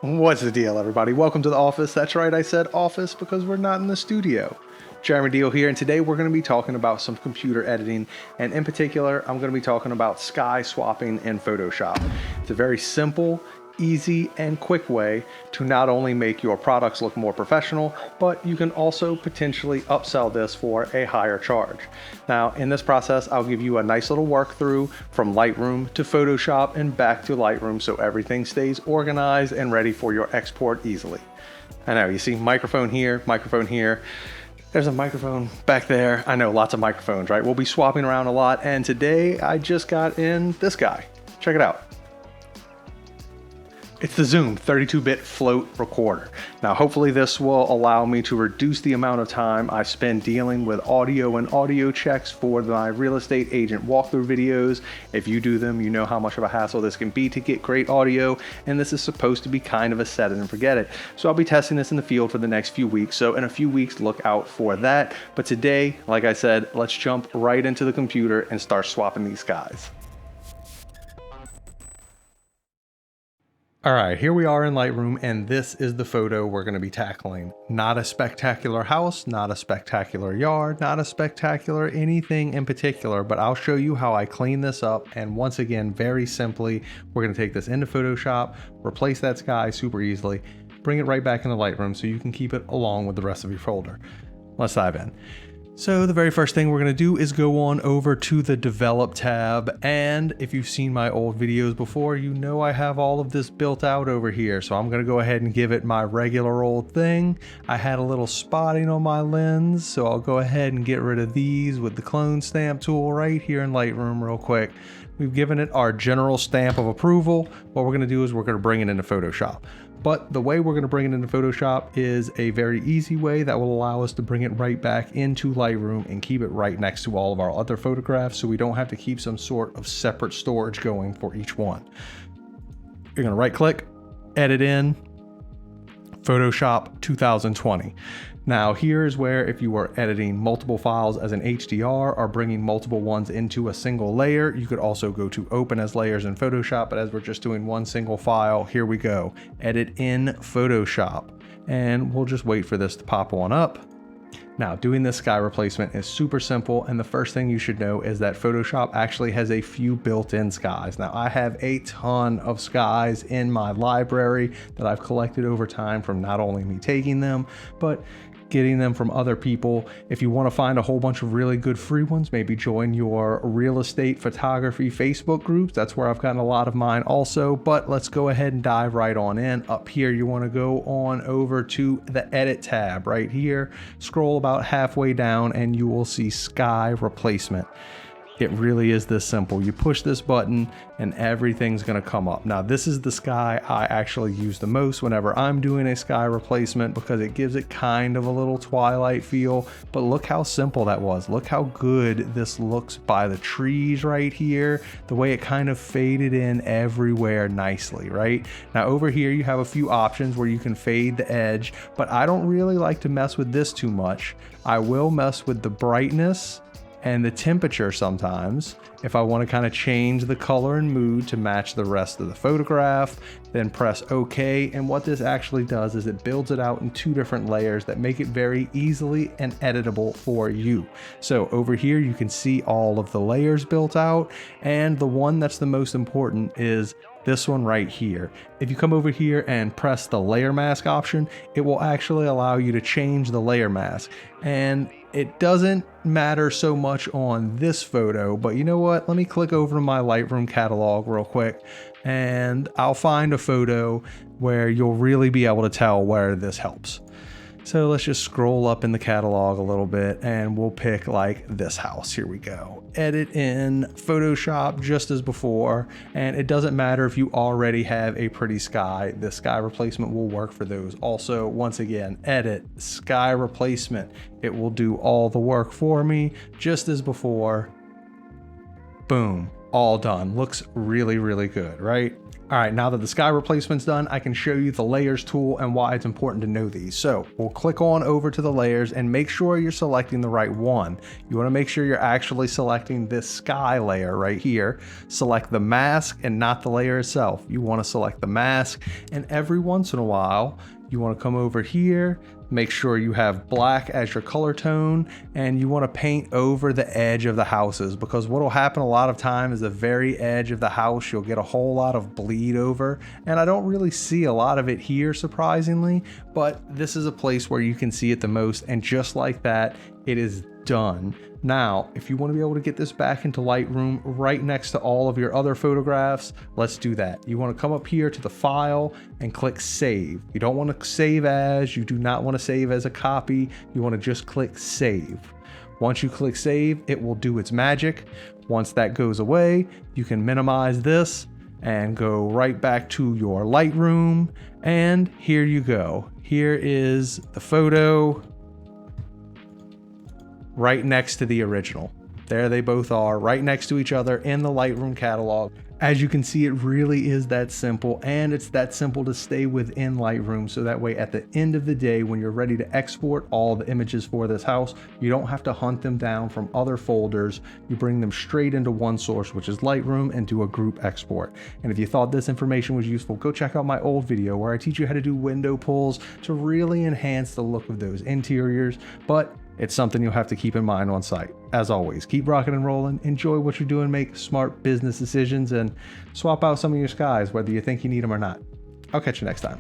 What's the deal, everybody? Welcome to the office. That's right, I said office because we're not in the studio. Jeremy Deal here, and today we're going to be talking about some computer editing, and in particular, I'm going to be talking about sky swapping in Photoshop. It's a very simple, easy, and quick way to not only make your products look more professional, but you can also potentially upsell this for a higher charge. Now, in this process, I'll give you a nice little work through from Lightroom to Photoshop and back to Lightroom so everything stays organized and ready for your export easily. I know, you see microphone here, there's a microphone back there. I know, lots of microphones, right? We'll be swapping around a lot, and today I just got in this guy. Check it out. It's the Zoom 32-bit float recorder. Now, hopefully this will allow me to reduce the amount of time I spend dealing with audio and audio checks for my real estate agent walkthrough videos. If you do them, you know how much of a hassle this can be to get great audio, and this is supposed to be kind of a set it and forget it. So I'll be testing this in the field for the next few weeks. So in a few weeks, look out for that. But today, like I said, let's jump right into the computer and start swapping these guys. All right, here we are in Lightroom, and this is the photo we're going to be tackling. Not a spectacular house, not a spectacular yard, not a spectacular anything in particular, but I'll show you how I clean this up. And once again, very simply, we're going to take this into Photoshop, replace that sky super easily, bring it right back into Lightroom so you can keep it along with the rest of your folder. Let's dive in. So the very first thing we're going to do is go on over to the Develop tab, and if you've seen my old videos before, you know I have all of this built out over here. So I'm going to go ahead and give it my regular old thing. I had a little spotting on my lens, so I'll go ahead and get rid of these with the clone stamp tool right here in Lightroom real quick. We've given it our general stamp of approval. What we're going to do is we're going to bring it into Photoshop. But the way we're going to bring it into Photoshop is a very easy way that will allow us to bring it right back into Lightroom and keep it right next to all of our other photographs, so we don't have to keep some sort of separate storage going for each one. You're going to right click, edit in, Photoshop 2020. Now here's where if you are editing multiple files as an HDR or bringing multiple ones into a single layer, you could also go to open as layers in Photoshop, but as we're just doing one single file, here we go. Edit in Photoshop, and we'll just wait for this to pop on up. Now, doing this sky replacement is super simple, and the first thing you should know is that Photoshop actually has a few built-in skies. Now, I have a ton of skies in my library that I've collected over time from not only me taking them, but getting them from other people. If you want to find a whole bunch of really good free ones, maybe join your real estate photography Facebook groups. That's where I've gotten a lot of mine also, but let's go ahead and dive right on in. Up here, you want to go on over to the edit tab right here, scroll about halfway down, and you will see sky replacement. It really is this simple. You push this button and everything's gonna come up. Now, this is the sky I actually use the most whenever I'm doing a sky replacement because it gives it kind of a little twilight feel, but look how simple that was. Look how good this looks by the trees right here, the way it kind of faded in everywhere nicely, right? Now over here, you have a few options where you can fade the edge, but I don't really like to mess with this too much. I will mess with the brightness and the temperature sometimes if I want to kind of change the color and mood to match the rest of the photograph. Then press OK, and what this actually does is it builds it out in two different layers that make it very easily and editable for you. So over here you can see all of the layers built out, and the one that's the most important is this one right here. If you come over here and press the layer mask option, it will actually allow you to change the layer mask. And it doesn't matter so much on this photo, but you know what? Let me click over to my Lightroom catalog real quick, and I'll find a photo where you'll really be able to tell where this helps. So let's just scroll up in the catalog a little bit and we'll pick like this house. Here we go. Edit in Photoshop just as before. And it doesn't matter if you already have a pretty sky, the sky replacement will work for those. Also, once again, edit sky replacement. It will do all the work for me just as before. Boom. all done. Looks really, really good, right? All right, now that the sky replacement's done, I can show you the layers tool and why it's important to know these. So we'll click on over to the layers and make sure you're selecting the right one. You wanna make sure you're actually selecting this sky layer right here. Select the mask and not the layer itself. You wanna select the mask, and every once in a while, you wanna come over here, make sure you have black as your color tone, and you want to paint over the edge of the houses, because what will happen a lot of time is the very edge of the house, you'll get a whole lot of bleed over, and I don't really see a lot of it here, surprisingly, but this is a place where you can see it the most, and just like that, it is done. Now, if you want to be able to get this back into Lightroom right next to all of your other photographs, let's do that. You want to come up here to the file and click save. You don't want to save as, you do not want to save as a copy. You want to just click save. Once you click save, it will do its magic. Once that goes away, you can minimize this and go right back to your Lightroom. And here you go. Here is the photo right next to the original. There they both are, right next to each other in the Lightroom catalog. As you can see, it really is that simple, and it's that simple to stay within Lightroom, so that way at the end of the day, when you're ready to export all the images for this house, you don't have to hunt them down from other folders. You bring them straight into one source, which is Lightroom, and do a group export. And if you thought this information was useful, go check out my old video where I teach you how to do window pulls to really enhance the look of those interiors, but it's something you'll have to keep in mind on site. As always, keep rocking and rolling, enjoy what you're doing, make smart business decisions, and swap out some of your skies, whether you think you need them or not. I'll catch you next time.